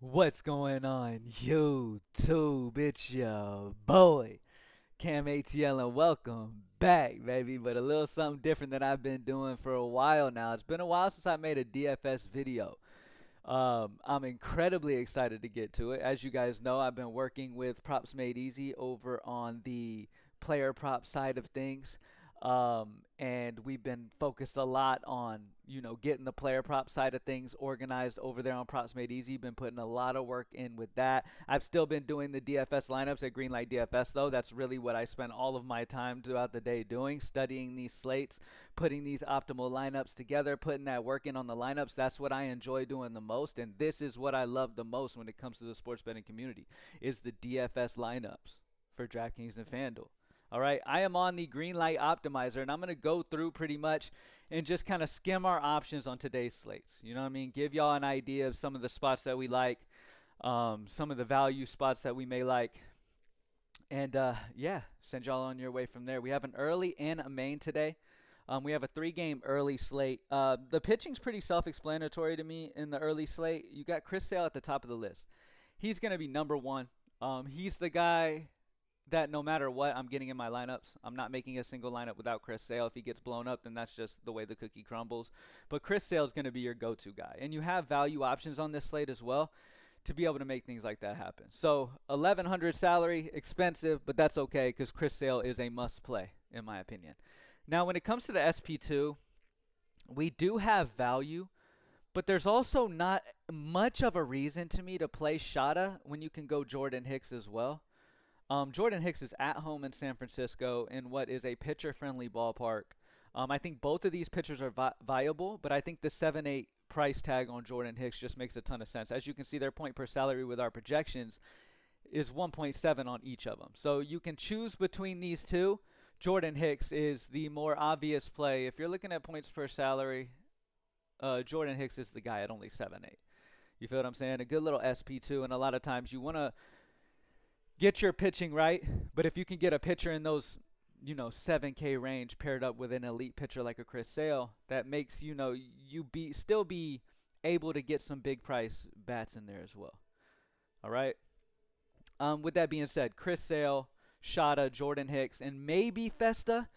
What's going on, YouTube? It's your boy, Cam ATL, and welcome back, baby. But a little something different that I've been doing for a while now. It's been a while since I made a DFS video. I'm incredibly excited to get to it. As you guys know, I've been working with Props Made Easy over on the player prop side of things. And we've been focused a lot on, getting the player prop side of things organized over there on Props Made Easy. Been putting a lot of work in with that. I've still been doing the DFS lineups at Greenlight DFS, though. That's really what I spend all of my time throughout the day doing, studying these slates, putting these optimal lineups together, putting that work in on the lineups. That's what I enjoy doing the most, and this is what I love the most when it comes to the sports betting community, is the DFS lineups for DraftKings and FanDuel. All right, I am on the Greenlight Optimizer, and I'm going to go through pretty much and just kind of skim our options on today's slates. You know what I mean? Give y'all an idea of some of the spots that we like, some of the value spots that we may like, and yeah, send y'all on your way from there. We have an early and a main today. We have a 3-game early slate. The pitching's pretty self-explanatory to me in the early slate. You got Chris Sale at the top of the list. He's going to be number one. He's the guy that no matter what I'm getting in my lineups. I'm not making a single lineup without Chris Sale. If he gets blown up, then that's just the way the cookie crumbles. But Chris Sale is going to be your go-to guy. And you have value options on this slate as well to be able to make things like that happen. So 1100 salary, expensive, but that's okay because Chris Sale is a must play in my opinion. Now when it comes to the SP2, we do have value, but there's also not much of a reason to me to play Shada when you can go Jordan Hicks as well. Jordan Hicks is at home in San Francisco in what is a pitcher-friendly ballpark. I think both of these pitchers are viable, but I think the 7-8 price tag on Jordan Hicks just makes a ton of sense. As you can see, their point per salary with our projections is 1.7 on each of them. So you can choose between these two. Jordan Hicks is the more obvious play. If you're looking at points per salary, Jordan Hicks is the guy at only 7.8. You feel what I'm saying? A good little SP2, and a lot of times you want to get your pitching right, but if you can get a pitcher in those 7K range paired up with an elite pitcher like a Chris Sale, that makes you still be able to get some big price bats in there as well. All right. With that being said, Chris Sale, Shada, Jordan Hicks, and maybe Festa.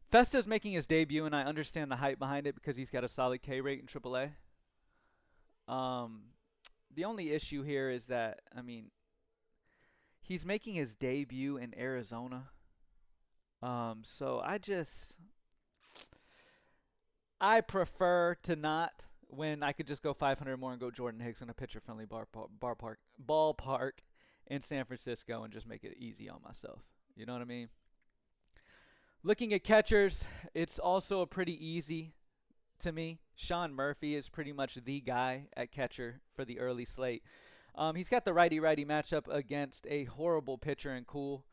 Festa's making his debut, and I understand the hype behind it because he's got a solid K rate in AAA. The only issue here is that he's making his debut in Arizona. So I prefer to not, when I could just go 500 more and go Jordan Hicks in a pitcher-friendly ballpark in San Francisco and just make it easy on myself. You know what I mean? Looking at catchers, it's also a pretty easy to me. Sean Murphy is pretty much the guy at catcher for the early slate. He's got the righty-righty matchup against a horrible pitcher in Cool.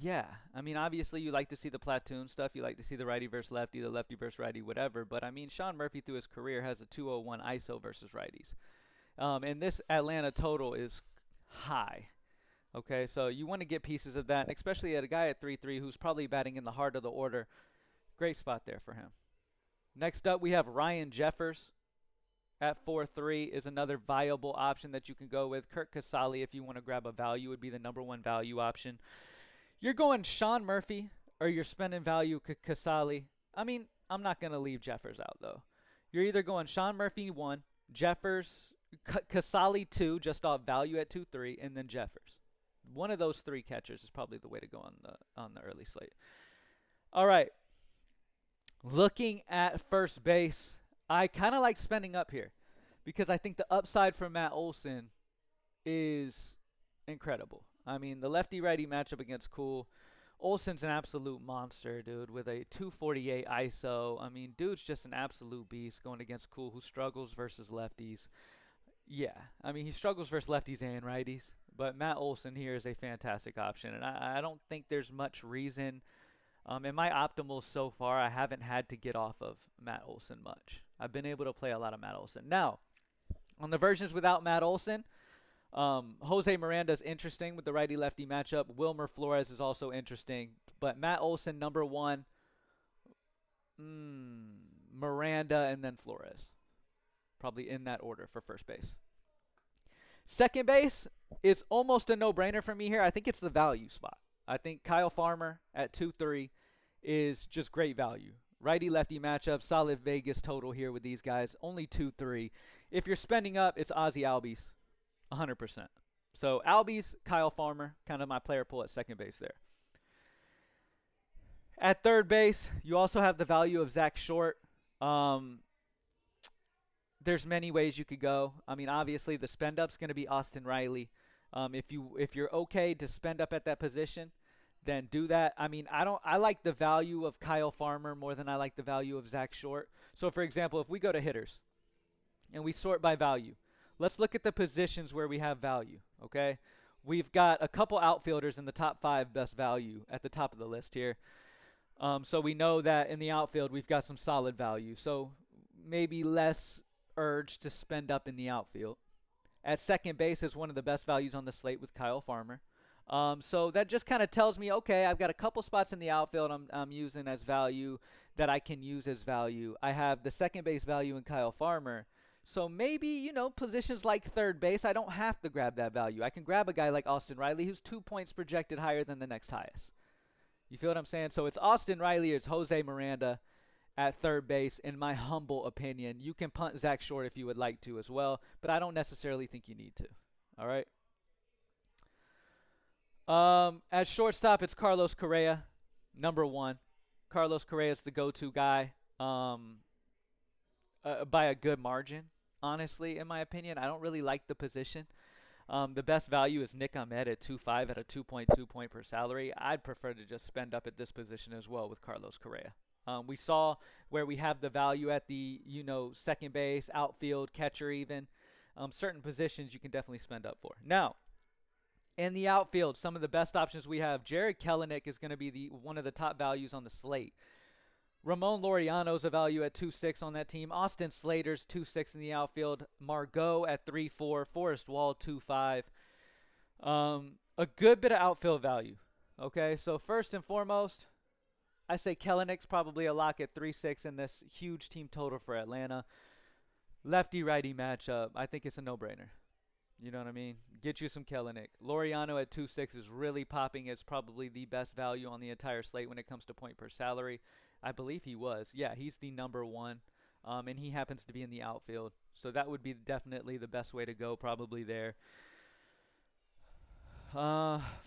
Yeah, obviously you like to see the platoon stuff. You like to see the righty versus lefty, the lefty versus righty, whatever. But, Sean Murphy through his career has a 201 ISO versus righties. And this Atlanta total is high. Okay, so you want to get pieces of that, especially at a guy at 3-3 who's probably batting in the heart of the order. Great spot there for him. Next up, we have Ryan Jeffers at 4-3 is another viable option that you can go with. Kurt Casale, if you want to grab a value, would be the number one value option. You're going Sean Murphy or you're spending value Casale. I'm not going to leave Jeffers out, though. You're either going Sean Murphy 1, Jeffers, Casale 2, just off value at 2-3, and then Jeffers. One of those three catchers is probably the way to go on the early slate. All right. Looking at first base, I kind of like spending up here because I think the upside for Matt Olson is incredible. The lefty-righty matchup against Cool. Olson's an absolute monster, dude, with a 248 ISO. Dude's just an absolute beast going against Cool, who struggles versus lefties. Yeah, he struggles versus lefties and righties, but Matt Olson here is a fantastic option, and I don't think there's much reason. In my optimals so far, I haven't had to get off of Matt Olson much. I've been able to play a lot of Matt Olson. Now, on the versions without Matt Olson, Jose Miranda is interesting with the righty-lefty matchup. Wilmer Flores is also interesting. But Matt Olson, number one, Miranda, and then Flores. probably in that order for first base. Second base is almost a no-brainer for me here. I think it's the value spot. I think Kyle Farmer at 2-3 is just great value. Righty-lefty matchup, solid Vegas total here with these guys. Only 2-3. If you're spending up, it's Ozzie Albies, 100%. So Albies, Kyle Farmer, kind of my player pool at second base there. At third base, you also have the value of Zach Short. There's many ways you could go. I mean, obviously the spend up's going to be Austin Riley. If you're okay to spend up at that position, then do that. I mean, I like the value of Kyle Farmer more than I like the value of Zach Short. So for example, if we go to hitters and we sort by value, let's look at the positions where we have value, okay? We've got a couple outfielders in the top 5 best value at the top of the list here. So we know that in the outfield we've got some solid value. So maybe less urge to spend up in the outfield. At second base is one of the best values on the slate with Kyle Farmer. So that just kind of tells me, okay, I've got a couple spots in the outfield I'm using as value that I can use as value. I have the second base value in Kyle Farmer. So maybe, positions like third base, I don't have to grab that value. I can grab a guy like Austin Riley who's 2 points projected higher than the next highest. You feel what I'm saying? So it's Austin Riley, it's Jose Miranda at third base, in my humble opinion. You can punt Zach Short if you would like to as well, but I don't necessarily think you need to. All right? At shortstop, it's Carlos Correa, number 1. Carlos Correa is the go-to guy by a good margin, honestly, in my opinion. I don't really like the position. The best value is Nick Ahmed at 2.5 at a 2.2 point per salary. I'd prefer to just spend up at this position as well with Carlos Correa. We saw where we have the value at the, second base, outfield, catcher even. Certain positions you can definitely spend up for. Now, in the outfield, some of the best options we have, Jared Kelenic is going to be one of the top values on the slate. Ramon Laureano's a value at 2.6 on that team. Austin Slater's 2.6 in the outfield. Margot at 3.4. Forrest Wall 2.5. A good bit of outfield value. Okay, so first and foremost, I say Kelenic's probably a lock at 3.6 in this huge team total for Atlanta. Lefty-righty matchup. I think it's a no-brainer. You know what I mean? Get you some Kelenic. Laureano at 2.6 is really popping. It's probably the best value on the entire slate when it comes to point per salary. I believe he was. Yeah, he's the number 1, and he happens to be in the outfield. So that would be definitely the best way to go probably there.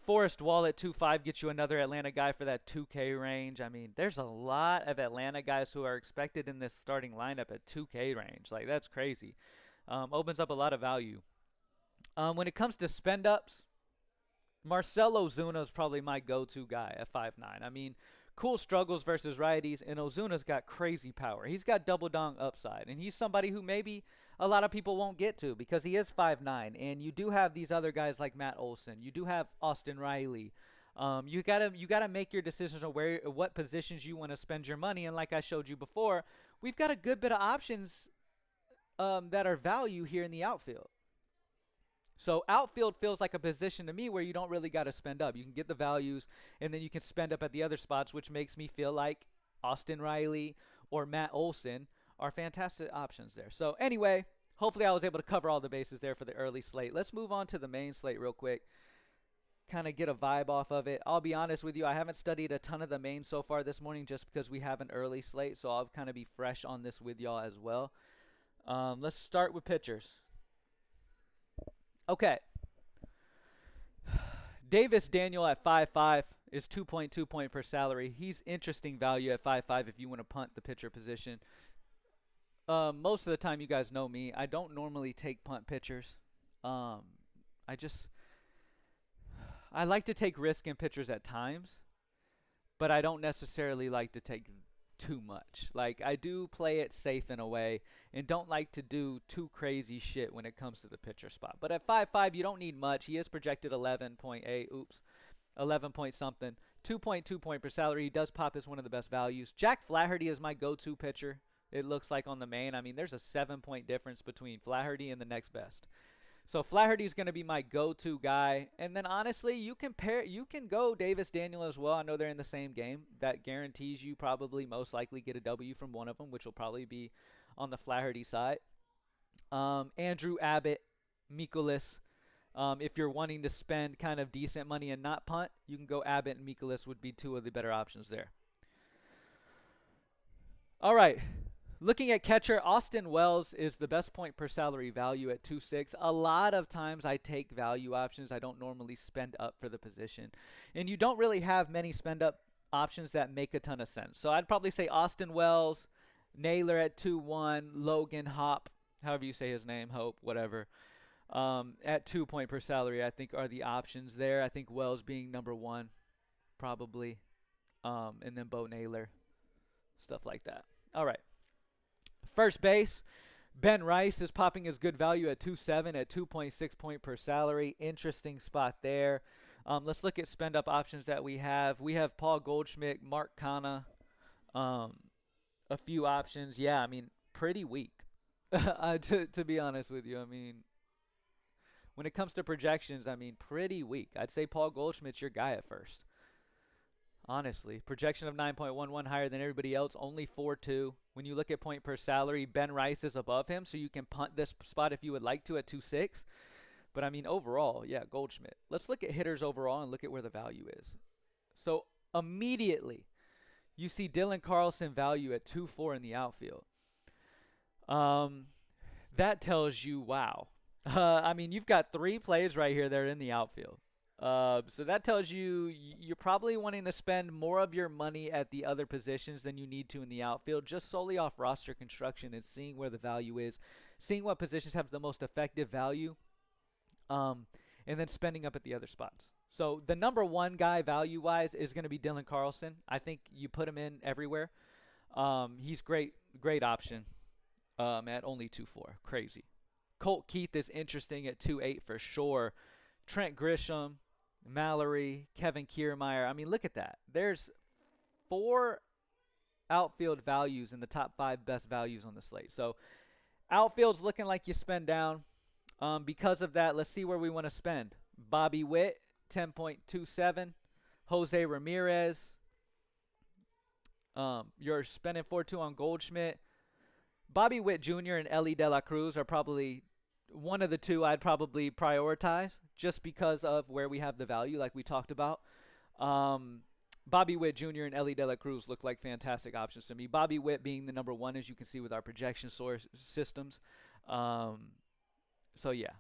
Forrest Wall at 2.5 gets you another Atlanta guy for that 2K range. I mean, there's a lot of Atlanta guys who are expected in this starting lineup at 2K range. Like, that's crazy. Opens up a lot of value. When it comes to spend ups, Marcell Ozuna is probably my go-to guy at 5.9. I mean, cool struggles versus righties, and Ozuna's got crazy power. He's got double dong upside, and he's somebody who maybe a lot of people won't get to because he is 5'9", and you do have these other guys like Matt Olson. You do have Austin Riley. You gotta make your decisions on what positions you want to spend your money, and like I showed you before, we've got a good bit of options that are value here in the outfield. So outfield feels like a position to me where you don't really got to spend up. You can get the values, and then you can spend up at the other spots, which makes me feel like Austin Riley or Matt Olson are fantastic options there. So anyway, hopefully I was able to cover all the bases there for the early slate. Let's move on to the main slate real quick, kind of get a vibe off of it. I'll be honest with you, I haven't studied a ton of the main so far this morning just because we have an early slate, so I'll kind of be fresh on this with y'all as well. Let's start with pitchers. Okay. Davis Daniel at 5.5 is 2.2 point per salary. He's interesting value at 5.5 if you want to punt the pitcher position. Most of the time, you guys know me. I don't normally take punt pitchers. I like to take risk in pitchers at times, but I don't necessarily like to take too much. Like, I do play it safe in a way and don't like to do too crazy shit when it comes to the pitcher spot. But at 5.5, you don't need much. He is projected 11.8. 11 point something. 2.2 point per salary. He does pop as one of the best values. Jack Flaherty is my go-to pitcher, it looks like, on the main. I mean, there's a 7-point difference between Flaherty and the next best. So Flaherty is going to be my go-to guy. And then honestly, you can go Davis Daniel as well. I know they're in the same game. That guarantees you probably most likely get a W from one of them, which will probably be on the Flaherty side. Andrew Abbott, Mikolas. If you're wanting to spend kind of decent money and not punt, you can go Abbott and Mikolas would be two of the better options there. All right. Looking at catcher, Austin Wells is the best point per salary value at 2.6. A lot of times I take value options. I don't normally spend up for the position. And you don't really have many spend up options that make a ton of sense. So I'd probably say Austin Wells, Naylor at 2.1, Logan Hop, however you say his name, Hope, whatever. At 2 point per salary, I think are the options there. I think Wells being number one, probably. And then Bo Naylor, stuff like that. All right. First base, Ben Rice is popping his good value at 2.7 at 2.6 point per salary. Interesting spot there. Let's look at spend up options that we have. We have Paul Goldschmidt, Mark Canha, a few options. Yeah, I mean, pretty weak. To be honest with you, I mean, when it comes to projections, I mean, pretty weak. I'd say Paul Goldschmidt's your guy at first. Honestly, projection of 9.11 higher than everybody else, only 4.2. When you look at point per salary, Ben Rice is above him, so you can punt this spot if you would like to at 2.6. But I mean, overall, yeah, Goldschmidt. Let's look at hitters overall and look at where the value is. So immediately, you see Dylan Carlson value at 2.4 in the outfield. That tells you, wow. I mean, you've got 3 plays right here that are in the outfield. So that tells you you're probably wanting to spend more of your money at the other positions than you need to in the outfield, just solely off roster construction and seeing where the value is, seeing what positions have the most effective value, and then spending up at the other spots. So the number one guy value-wise is going to be Dylan Carlson. I think you put him in everywhere. He's great option at only 2.4. Crazy. Colt Keith is interesting at 2.8 for sure. Trent Grisham, Mallory, Kevin Kiermaier. I mean, look at that. There's 4 outfield values in the top 5 best values on the slate. So outfield's looking like you spend down. Because of that, let's see where we want to spend. Bobby Witt, 10.27. Jose Ramirez. You're spending 4.2 on Goldschmidt. Bobby Witt Jr. and Ellie De La Cruz are probably one of the two I'd probably prioritize just because of where we have the value, like we talked about. Bobby Witt Jr. and Ellie De La Cruz look like fantastic options to me. Bobby Witt being the number one, as you can see with our projection source systems. So yeah,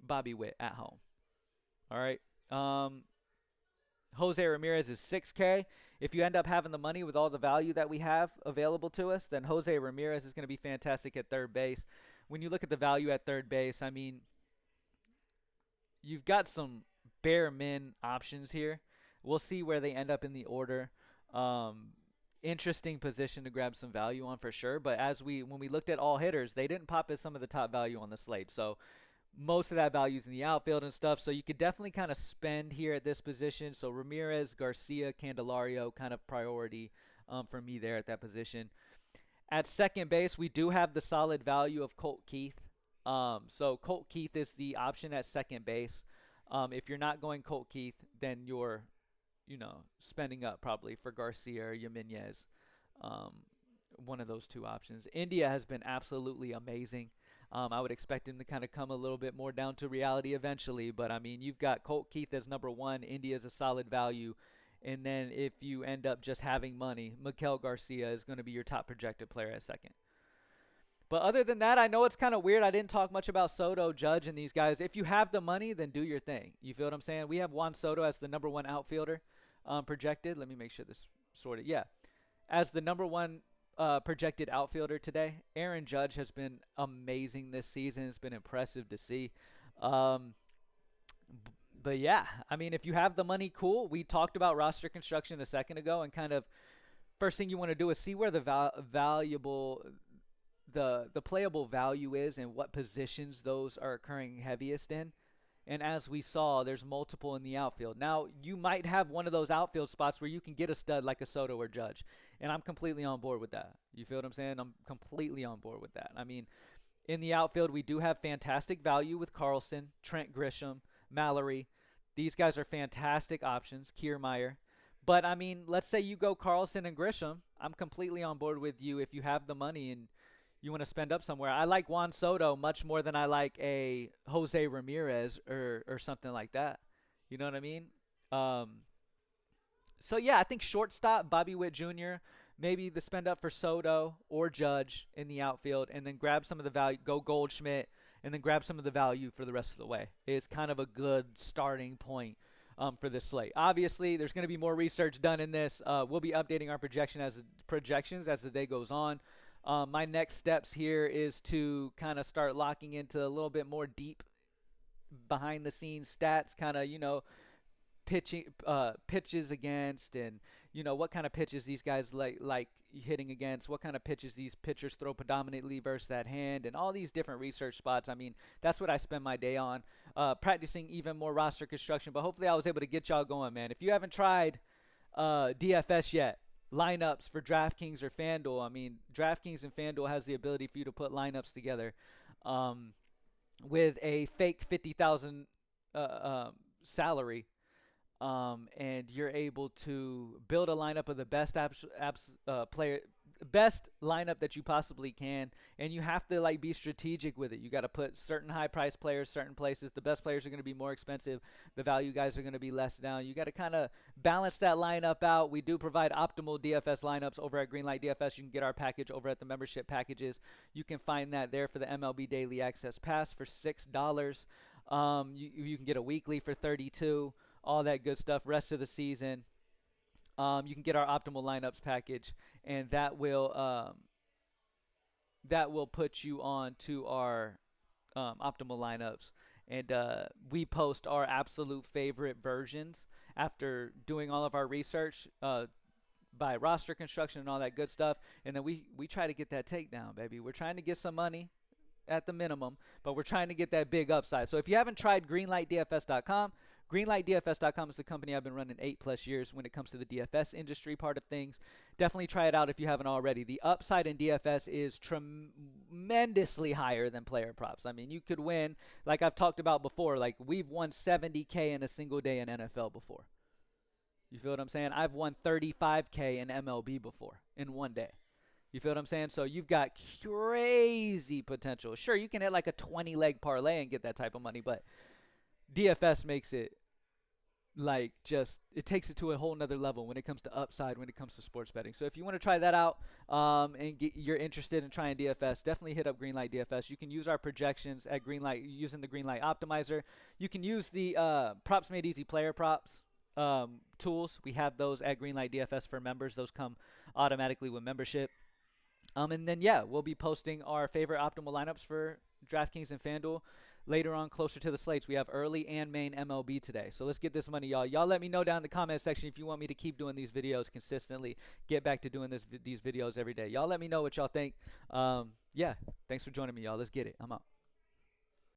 Bobby Witt at home. All right. Jose Ramirez is 6K. If you end up having the money with all the value that we have available to us, then Jose Ramirez is going to be fantastic at third base. When you look at the value at third base, I mean, you've got some bare min options here. We'll see where they end up in the order. Interesting position to grab some value on for sure. But when we looked at all hitters, they didn't pop as some of the top value on the slate. So most of that value is in the outfield and stuff. So you could definitely kind of spend here at this position. So Ramirez, Garcia, Candelario, kind of priority for me there at that position. At second base, we do have the solid value of Colt Keith. So Colt Keith is the option at second base. If you're not going Colt Keith, then you're, spending up probably for Garcia or Jimenez. One of those two options. India has been absolutely amazing. I would expect him to kind of come a little bit more down to reality eventually. But, I mean, you've got Colt Keith as number one. India is a solid value. And then if you end up just having money, Miguel Garcia is going to be your top projected player at second. But other than that, I know it's kind of weird. I didn't talk much about Soto, Judge, and these guys. If you have the money, then do your thing. You feel what I'm saying? We have Juan Soto as the number one outfielder projected. Let me make sure this sorted. Yeah. As the number one projected outfielder today. Aaron Judge has been amazing this season. It's been impressive to see. But yeah, I mean, if you have the money, cool. We talked about roster construction a second ago, and kind of first thing you want to do is see where the the playable value is and what positions those are occurring heaviest in. And as we saw, there's multiple in the outfield. Now, you might have one of those outfield spots where you can get a stud like a Soto or Judge, and I'm completely on board with that. You feel what I'm saying? I'm completely on board with that. I mean, in the outfield, we do have fantastic value with Carlson, Trent Grisham, Mallory. These guys are fantastic options. Kiermaier. But, I mean, let's say you go Carlson and Grisham. I'm completely on board with you if you have the money and you want to spend up somewhere. I like Juan Soto much more than I like a Jose Ramirez or something like that. You know what I mean? Um, so yeah, I think shortstop Bobby Witt Jr. Maybe the spend up for Soto or Judge in the outfield, and then grab some of the value. Go Goldschmidt, and then grab some of the value for the rest of the way. Is kind of a good starting point for this slate. Obviously, there's going to be more research done in this. We'll be updating our projections as the day goes on. My next steps here is to kind of start locking into a little bit more deep behind the scenes stats, kind of pitching pitches against, and what kind of pitches these guys like hitting against, what kind of pitches these pitchers throw predominantly versus that hand, and all these different research spots. I mean, that's what I spend my day on, practicing even more roster construction. But hopefully I was able to get y'all going, man. If you haven't tried DFS yet, lineups for DraftKings or FanDuel, I mean, DraftKings and FanDuel has the ability for you to put lineups together with a fake 50,000 salary, and you're able to build a lineup of the best lineup that you possibly can, and you have to be strategic with it. You got to put certain high price players certain places. The best players are going to be more expensive. The value guys are going to be less down. You got to kind of balance that lineup out. We do provide optimal DFS lineups over at Greenlight DFS. You can get our package over at the membership packages. You can find that there for the MLB Daily Access Pass for $6. You can get a weekly for $32. All that good stuff. Rest of the season, you can get our optimal lineups package, and that will put you on to our optimal lineups. And we post our absolute favorite versions after doing all of our research by roster construction and all that good stuff. And then we try to get that takedown, baby. We're trying to get some money at the minimum, but we're trying to get that big upside. So if you haven't tried greenlightdfs.com, greenlightdfs.com is the company I've been running 8+ years when it comes to the DFS industry part of things. Definitely try it out if you haven't already. The upside in DFS is tremendously higher than player props. I mean, you could win, like I've talked about before, like we've won 70K in a single day in NFL before. You feel what I'm saying? I've won 35K in MLB before in one day. You feel what I'm saying? So you've got crazy potential. Sure, you can hit like a 20-leg parlay and get that type of money, but DFS makes it it takes it to a whole nother level when it comes to upside, when it comes to sports betting. So if you want to try that out and you're interested in trying DFS, definitely hit up Greenlight DFS. You can use our projections at Greenlight using the Greenlight Optimizer. You can use the Props Made Easy player props tools. We have those at Greenlight DFS for members. Those come automatically with membership. And then, yeah, we'll be posting our favorite optimal lineups for DraftKings and FanDuel later on, closer to the slates. We have early and main MLB today. So let's get this money, y'all. Y'all let me know down in the comment section if you want me to keep doing these videos consistently, get back to doing these videos every day. Y'all let me know what y'all think. Yeah, thanks for joining me, y'all. Let's get it. I'm out.